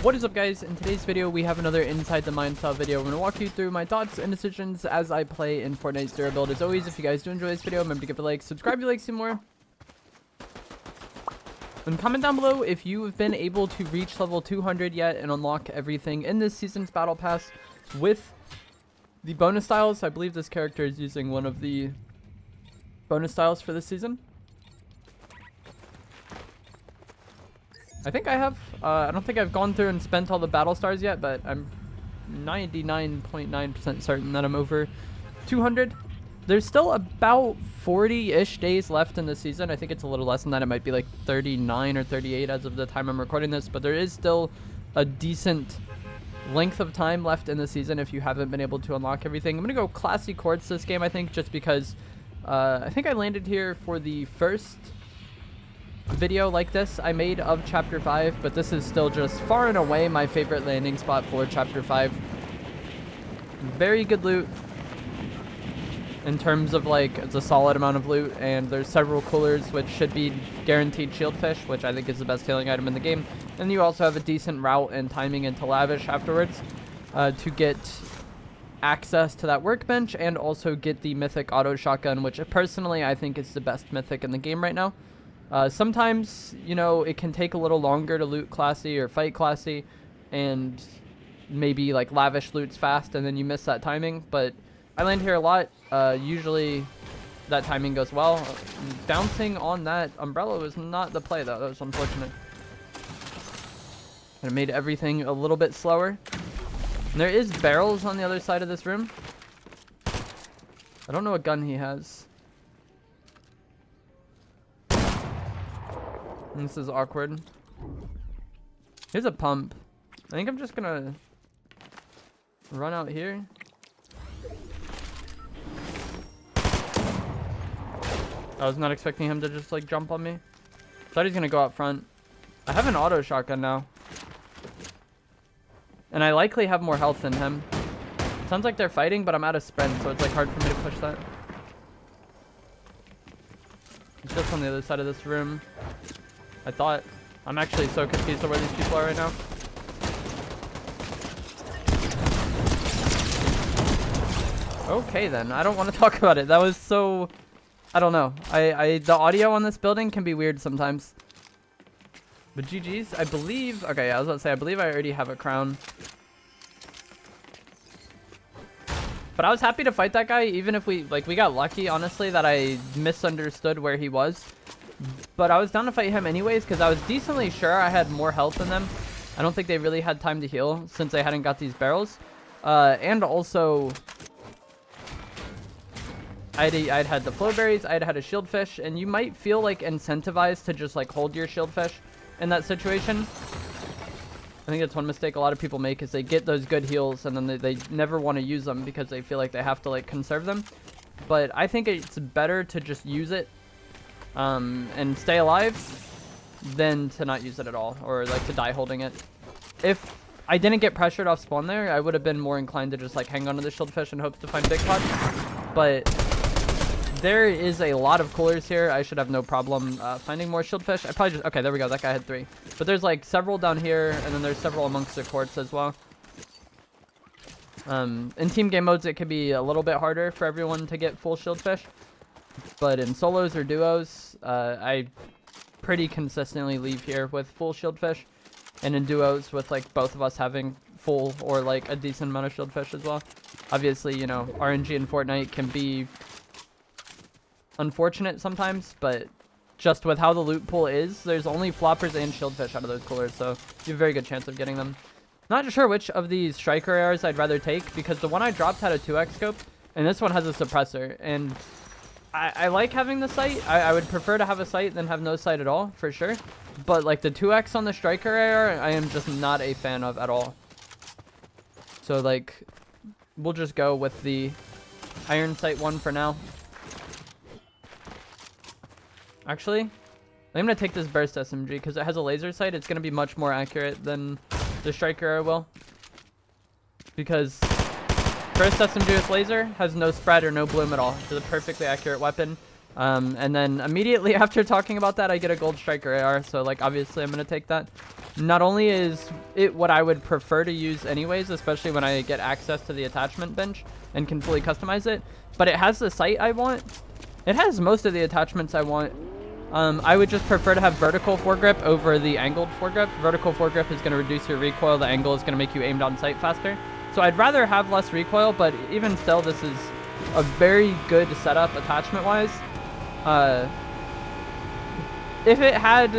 What is up, guys? In today's video we have another Inside the Mind style video. I'm going to walk you through my thoughts and decisions as I play in Fortnite Zero Build. As always, if you guys do enjoy this video, remember to give it a like, subscribe if you like to see more, and comment down below if you have been able to reach level 200 yet and unlock everything in this season's battle pass with the bonus styles. I believe this character is using one of the bonus styles for this season. I think I have. I don't think I've gone through and spent all the battle stars yet, but I'm 99.9% certain that I'm over 200. There's still about 40-ish days left in the season. I think it's a little less than that. It might be like 39 or 38 as of the time I'm recording this, but there is still a decent length of time left in the season if you haven't been able to unlock everything. I'm going to go classy courts this game, I think, just because I think I landed here for the first video like this I made of chapter 5, but this is still just far and away my favorite landing spot for chapter 5. Very good loot in terms of, like, it's a solid amount of loot, and there's several coolers which should be guaranteed shield fish, which I think is the best healing item in the game. And you also have a decent route and timing into Lavish afterwards to get access to that workbench and also get the mythic auto shotgun, which personally I think is the best mythic in the game right now. Sometimes, you know, it can take a little longer to loot classy or fight classy, and maybe like lavish loots fast and then you miss that timing, but I land here a lot. Usually that timing goes well. Bouncing on that umbrella was not the play though. That was unfortunate. It made everything a little bit slower. And there is barrels on the other side of this room. I don't know what gun he has. And this is awkward. Here's a pump. I think I'm just gonna run out here. I was not expecting him to just like jump on me. Thought he's gonna go out front. I have an auto shotgun now, and I likely have more health than him. Sounds like they're fighting, but I'm out of sprint, so it's like hard for me to push that. He's just on the other side of this room. I thought. I'm actually so confused on where these people are right now. Okay then, I don't want to talk about it. That was so, I don't know. The audio on this building can be weird sometimes. But GG's, I believe, okay, I was about to say, I believe I already have a crown. But I was happy to fight that guy, even if we got lucky, honestly, that I misunderstood where he was. But I was down to fight him anyways, because I was decently sure I had more health than them. I don't think they really had time to heal, since they hadn't got these barrels. And also, I'd had the flow berries, I'd had a shield fish, and you might feel like incentivized to just like hold your shield fish in that situation. I think that's one mistake a lot of people make, is they get those good heals and then they never want to use them because they feel like they have to like conserve them. But I think it's better to just use it and stay alive than to not use it at all, or like to die holding it. If I didn't get pressured off spawn there, I would have been more inclined to just like hang on to the shield fish and hope to find big pot. But there is a lot of coolers here. I should have no problem finding more shield fish. I probably just, okay, there we go. That guy had 3. But there's like several down here, and then there's several amongst the courts as well. In team game modes, it could be a little bit harder for everyone to get full shield fish. But in solos or duos, I pretty consistently leave here with full shield fish. And in duos with like both of us having full or like a decent amount of shield fish as well. Obviously, you know, RNG in Fortnite can be unfortunate sometimes, but just with how the loot pool is, there's only floppers and shield fish out of those coolers, so you have a very good chance of getting them. Not sure which of these striker ARs I'd rather take, because the one I dropped had a 2x scope, and this one has a suppressor, and I like having the sight. I would prefer to have a sight than have no sight at all, for sure. But like the 2x on the striker AR, I am just not a fan of at all. So like, we'll just go with the iron sight one for now. Actually, I'm going to take this burst SMG because it has a laser sight. It's going to be much more accurate than the striker AR will. Because burst SMG with laser has no spread or no bloom at all. It's a perfectly accurate weapon. And then immediately after talking about that, I get a gold striker AR. So like obviously I'm gonna take that. Not only is it what I would prefer to use anyways, especially when I get access to the attachment bench and can fully customize it, but it has the sight I want. It has most of the attachments I want. I would just prefer to have vertical foregrip over the angled foregrip. Vertical foregrip is going to reduce your recoil. The angle is going to make you aimed on sight faster. So I'd rather have less recoil, but even still, this is a very good setup attachment-wise. If it had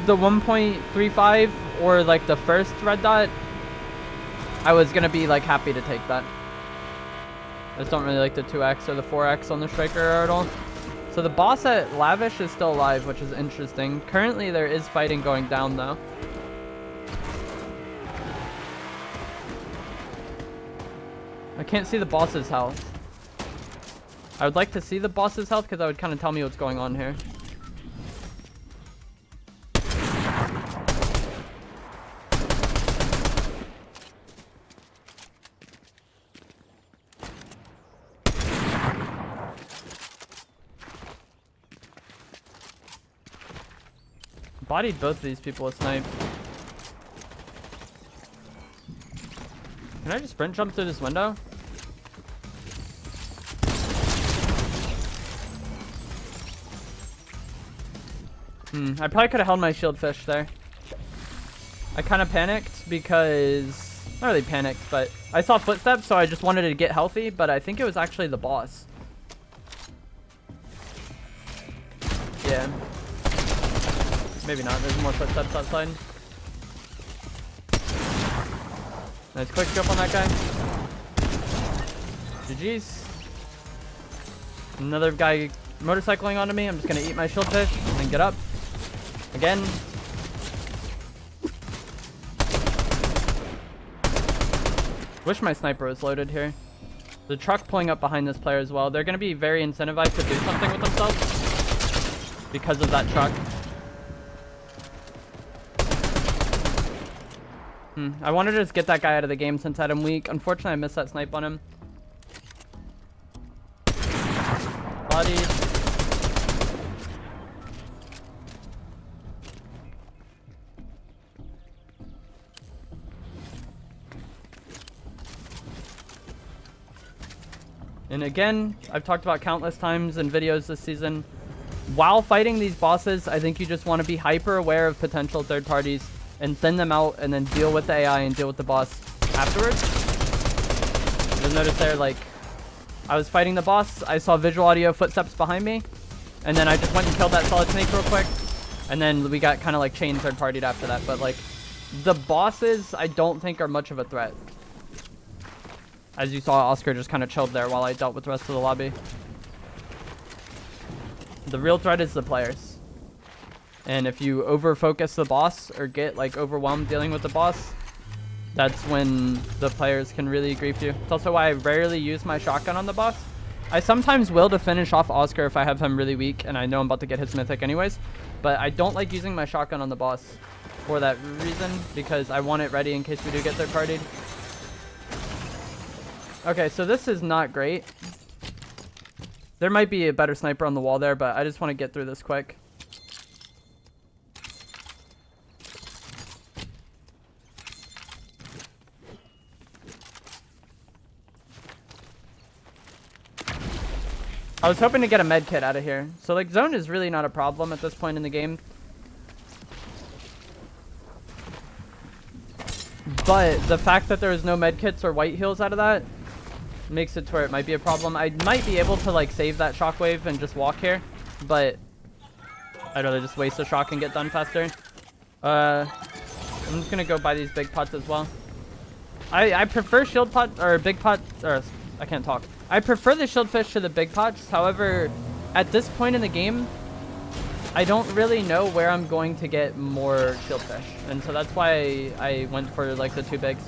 the 1.35 or like the first red dot, I was going to be like happy to take that. I just don't really like the 2x or the 4x on the striker at all. So the boss at Lavish is still alive, which is interesting. Currently, there is fighting going down, though. I can't see the boss's health. I would like to see the boss's health, because that would kind of tell me what's going on here. Bodied both of these people with snipe. Can I just sprint jump through this window? I probably could have held my shield fish there. I kind of panicked because... Not really panicked, but I saw footsteps, so I just wanted to get healthy, but I think it was actually the boss. Yeah. Maybe not. There's more footsteps outside. Nice quick jump on that guy. GG's. Another guy motorcycling onto me. I'm just going to eat my shield fish and get up. Again. Wish my sniper was loaded here. The truck pulling up behind this player as well. They're going to be very incentivized to do something with themselves because of that truck. I wanted to just get that guy out of the game since I had him weak. Unfortunately, I missed that snipe on him. Bodied. And again, I've talked about countless times in videos this season. While fighting these bosses, I think you just want to be hyper aware of potential third parties and send them out and then deal with the AI and deal with the boss afterwards. You'll notice there, like, I was fighting the boss, I saw visual audio footsteps behind me, and then I just went and killed that solid snake real quick, and then we got kind of like chain third partied after that. But like, the bosses I don't think are much of a threat. As you saw, Oscar just kind of chilled there while I dealt with the rest of the lobby. The real threat is the players. And if you over-focus the boss or get like overwhelmed dealing with the boss, that's when the players can really grief you. It's also why I rarely use my shotgun on the boss. I sometimes will to finish off Oscar if I have him really weak and I know I'm about to get his mythic anyways. But I don't like using my shotgun on the boss for that reason, because I want it ready in case we do get third partied. Okay, so this is not great. There might be a better sniper on the wall there, but I just want to get through this quick. I was hoping to get a med kit out of here. So like, zone is really not a problem at this point in the game. But the fact that there is no med kits or white heals out of that makes it to where it might be a problem. I might be able to like save that shockwave and just walk here, but I'd rather just waste a shock and get done faster. I'm just gonna go buy these big pots as well. I prefer shield pot or big pot, or I can't talk. I prefer the shield fish to the big pots. However, at this point in the game, I don't really know where I'm going to get more shield fish, and so that's why I went for like the two bigs.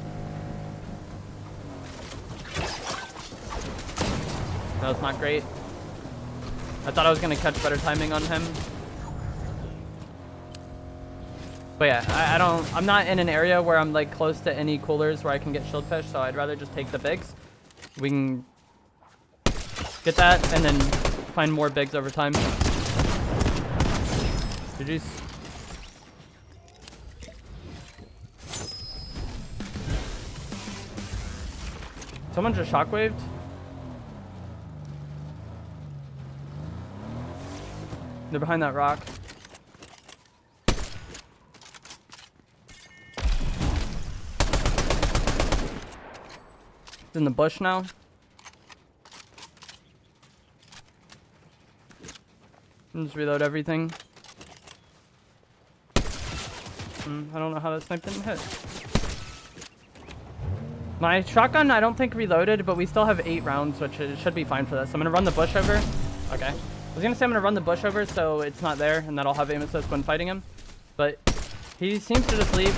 That was not great. I thought I was gonna catch better timing on him. But yeah, I'm not in an area where I'm like close to any coolers where I can get shield fish, so I'd rather just take the bigs. We can get that and then find more bigs over time. GG's. Someone just shockwaved. They're behind that rock. It's in the bush now. Just reload everything. I don't know how that snipe didn't hit. My shotgun, I don't think reloaded, but we still have 8 rounds, which it should be fine for this. I'm gonna run the bush over. Okay. I was gonna say I'm gonna run the bush over so it's not there, and that I'll have aim assist when fighting him. But he seems to just leave.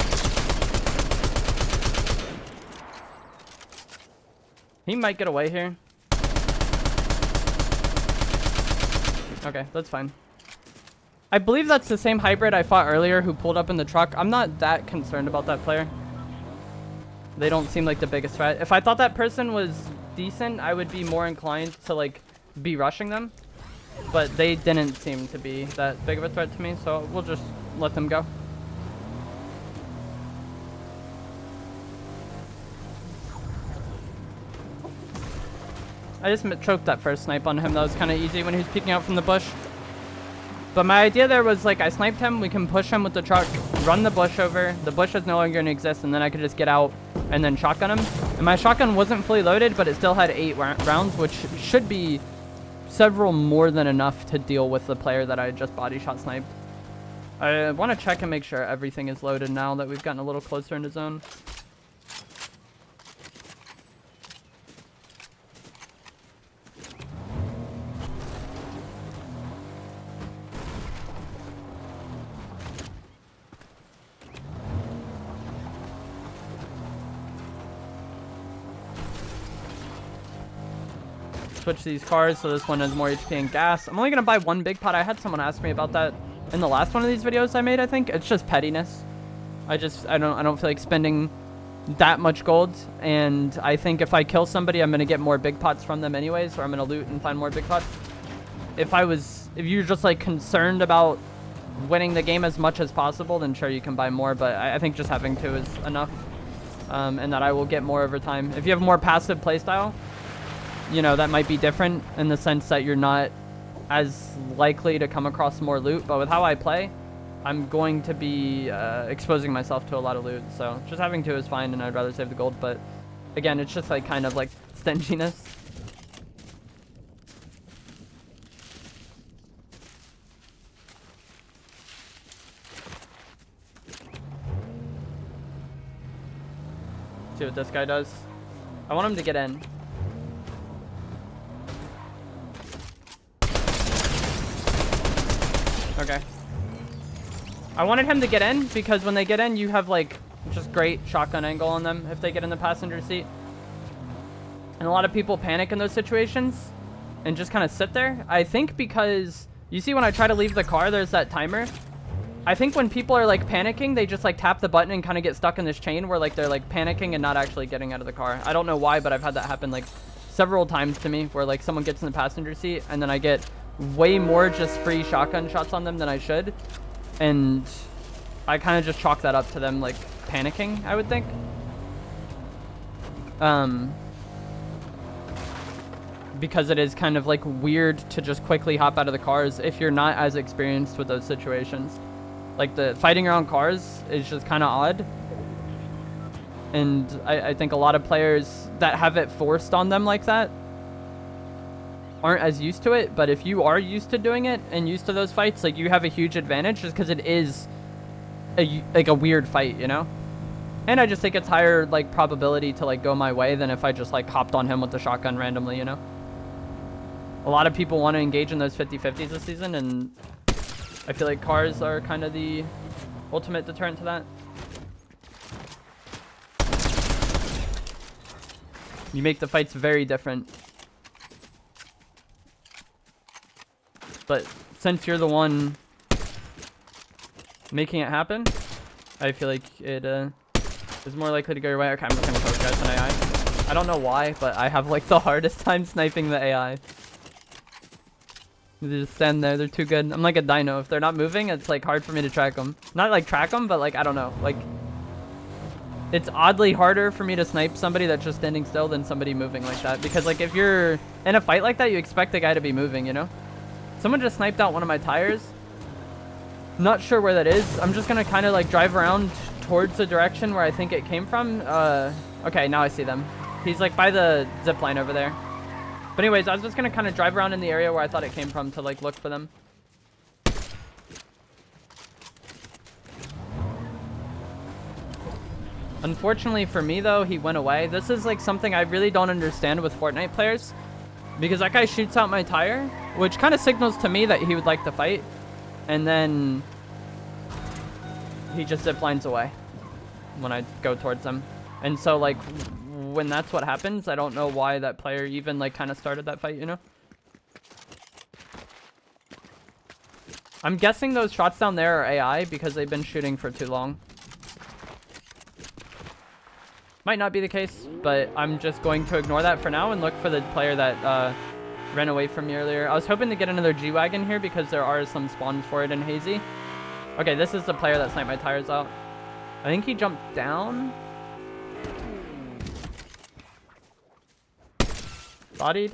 He might get away here. Okay, that's fine. I believe that's the same hybrid I fought earlier who pulled up in the truck. I'm not that concerned about that player. They don't seem like the biggest threat. If I thought that person was decent, I would be more inclined to like be rushing them. But they didn't seem to be that big of a threat to me, so we'll just let them go. I just choked that first snipe on him. That was kind of easy when he was peeking out from the bush. But my idea there was like I sniped him, we can push him with the truck, run the bush over, the bush is no longer going to exist, and then I could just get out and then shotgun him. And my shotgun wasn't fully loaded, but it still had 8 rounds, which should be several more than enough to deal with the player that I just body shot sniped. I want to check and make sure everything is loaded now that we've gotten a little closer into zone. Switch these cars so this one has more HP and gas. I'm only gonna buy 1 big pot. I had someone ask me about that in the last one of these videos I made. I think it's just pettiness. I don't feel like spending that much gold, and I think if I kill somebody, I'm gonna get more big pots from them anyways, or I'm gonna loot and find more big pots. If you're just like concerned about winning the game as much as possible, then sure you can buy more, but I think just having 2 is enough, and that I will get more over time. If you have more passive playstyle, you know, that might be different in the sense that you're not as likely to come across more loot. But with how I play, I'm going to be exposing myself to a lot of loot. So just having 2 is fine, and I'd rather save the gold. But again, it's just like kind of like stinginess. See what this guy does. I want him to get in. Okay. I wanted him to get in because when they get in, you have like just great shotgun angle on them if they get in the passenger seat. And a lot of people panic in those situations and just kind of sit there. I think because you see when I try to leave the car, there's that timer. I think when people are like panicking, they just like tap the button and kind of get stuck in this chain where like they're like panicking and not actually getting out of the car. I don't know why, but I've had that happen like several times to me where like someone gets in the passenger seat and then I get way more just free shotgun shots on them than I should, and I kind of just chalk that up to them like panicking, I would think. Because it is kind of like weird to just quickly hop out of the cars if you're not as experienced with those situations. Like the fighting around cars is just kind of odd, and I think a lot of players that have it forced on them like that aren't as used to it. But if you are used to doing it and used to those fights, like you have a huge advantage just because it is like a weird fight, you know. And I just think it's higher like probability to like go my way than if I just like hopped on him with the shotgun randomly, you know. A lot of people want to engage in those 50-50s this season, and I feel like cars are kind of the ultimate deterrent to that. You make the fights very different. But since you're the one making it happen, I feel like it is more likely to go your way. Okay, I'm just gonna poke guys on AI. I don't know why, but I have like the hardest time sniping the AI. They just stand there. They're too good. I'm like a dino. If they're not moving, it's like hard for me to track them. Not like track them, but like I don't know. Like it's oddly harder for me to snipe somebody that's just standing still than somebody moving like that. Because like if you're in a fight like that, you expect the guy to be moving, you know? Someone just sniped out one of my tires. Not sure where that is. I'm just gonna kind of like drive around towards the direction where I think it came from. Okay, now I see them. He's like by the zip line over there. But anyways, I was just gonna kind of drive around in the area where I thought it came from to like look for them. Unfortunately for me though, he went away. This is like something I really don't understand with Fortnite players. Because that guy shoots out my tire, which kind of signals to me that he would like to fight. And then he just zip lines away when I go towards him. And so like when that's what happens, I don't know why that player even like kind of started that fight, you know? I'm guessing those shots down there are AI because they've been shooting for too long. Might not be the case, but I'm just going to ignore that for now and look for the player that ran away from me earlier. I was hoping to get another G-Wagon here because there are some spawns for it in Hazy. Okay, this is the player that sniped my tires out. I think he jumped down. Bodied.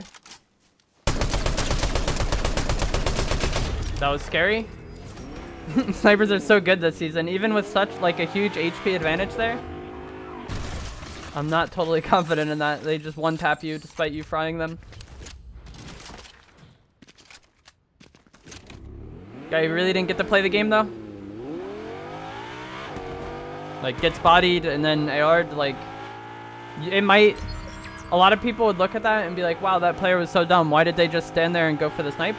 That was scary. Snipers are so good this season, even with such like a huge HP advantage there. I'm not totally confident in that. They just one-tap you despite you frying them. Guy really didn't get to play the game though. Like gets bodied and then AR'd, like it might. A lot of people would look at that and be like, wow, that player was so dumb. Why did they just stand there and go for the snipe?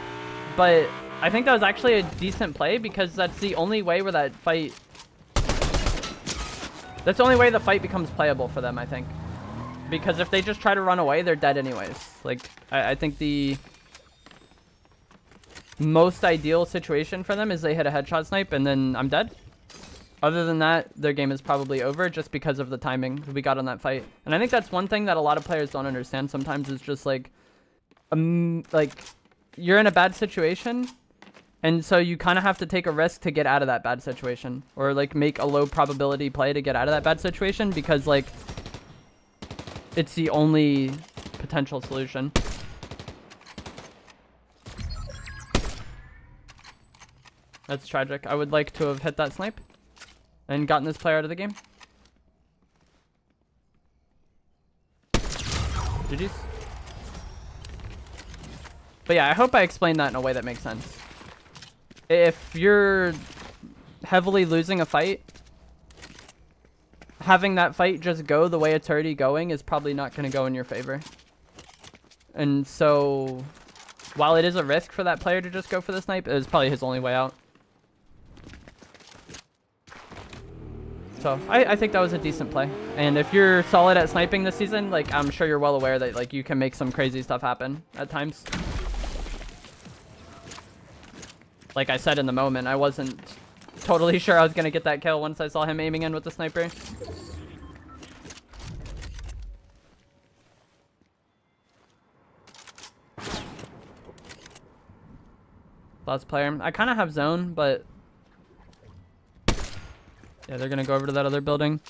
But I think that was actually a decent play because that's the only way where that fight... That's the only way the fight becomes playable for them, I think. Because if they just try to run away, they're dead anyways. Like, I think the most ideal situation for them is they hit a headshot snipe and then I'm dead. Other than that, their game is probably over just because of the timing we got on that fight. And I think that's one thing that a lot of players don't understand sometimes is just like you're in a bad situation and so you kind of have to take a risk to get out of that bad situation or like make a low probability play to get out of that bad situation because like it's the only potential solution. That's tragic. I would like to have hit that snipe and gotten this player out of the game. GG's. But yeah, I hope I explained that in a way that makes sense. If you're heavily losing a fight, having that fight just go the way it's already going is probably not going to go in your favor. And so, while it is a risk for that player to just go for the snipe, it is probably his only way out. So I think that was a decent play. And if you're solid at sniping this season, like I'm sure you're well aware that like you can make some crazy stuff happen at times. Like I said in the moment, I wasn't totally sure I was gonna get that kill once I saw him aiming in with the sniper. Last player. I kind of have zone, but yeah, they're gonna go over to that other building.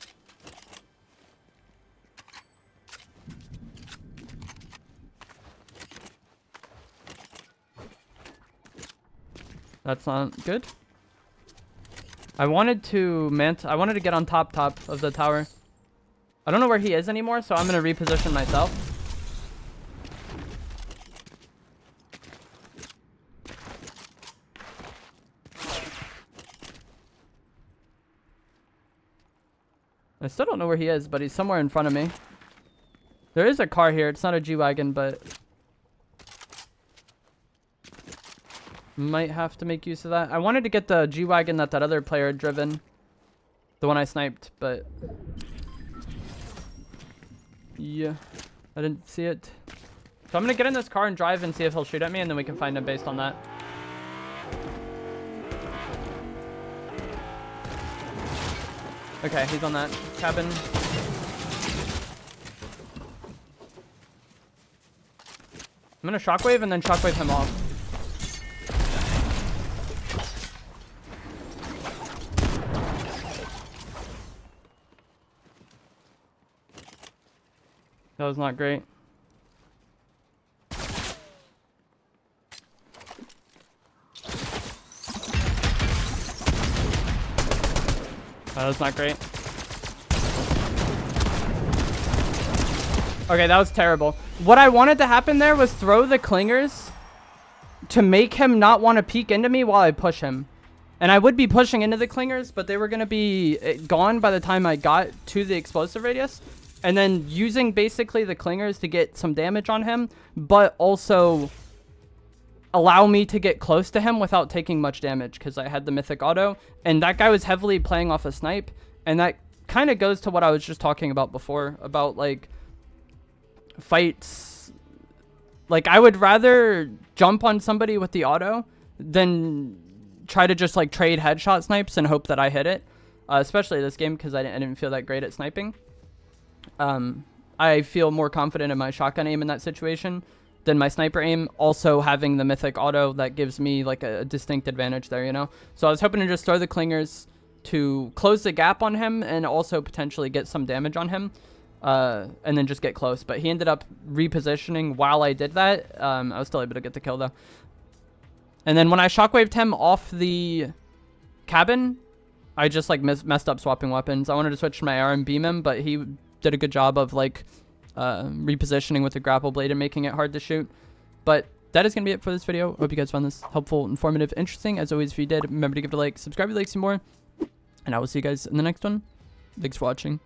That's not good. I wanted to get on top of the tower. I don't know where he is anymore, so I'm gonna reposition myself. I still don't know where he is, but he's somewhere in front of me. There is a car here. It's not a G-Wagon, but might have to make use of that. I wanted to get the G-Wagon that other player had driven. The one I sniped, but yeah, I didn't see it. So I'm going to get in this car and drive and see if he'll shoot at me, and then we can find him based on that. Okay, he's on that cabin. I'm gonna shockwave and then shockwave him off. That was not great. That was not great. Okay, that was terrible. What I wanted to happen there was throw the clingers to make him not want to peek into me while I push him. And I would be pushing into the clingers, but they were going to be gone by the time I got to the explosive radius. And then using basically the clingers to get some damage on him, but also allow me to get close to him without taking much damage because I had the mythic auto. And that guy was heavily playing off a snipe. And that kind of goes to what I was just talking about before, about like fights. Like I would rather jump on somebody with the auto than try to just like trade headshot snipes and hope that I hit it. Especially this game because I didn't feel that great at sniping. I feel more confident in my shotgun aim in that situation than my sniper aim. Also having the mythic auto, that gives me like a distinct advantage there, you know? So I was hoping to just throw the clingers to close the gap on him and also potentially get some damage on him. And then just get close. But he ended up repositioning while I did that. I was still able to get the kill though. And then when I shockwaved him off the cabin, I just like messed up swapping weapons. I wanted to switch to my AR and beam him, but he did a good job of like repositioning with the grapple blade and making it hard to shoot. But that is going to be it for this video. Hope you guys found this helpful, informative, interesting. As always, if you did, remember to give it a like, subscribe if you like some more. And I will see you guys in the next one. Thanks for watching.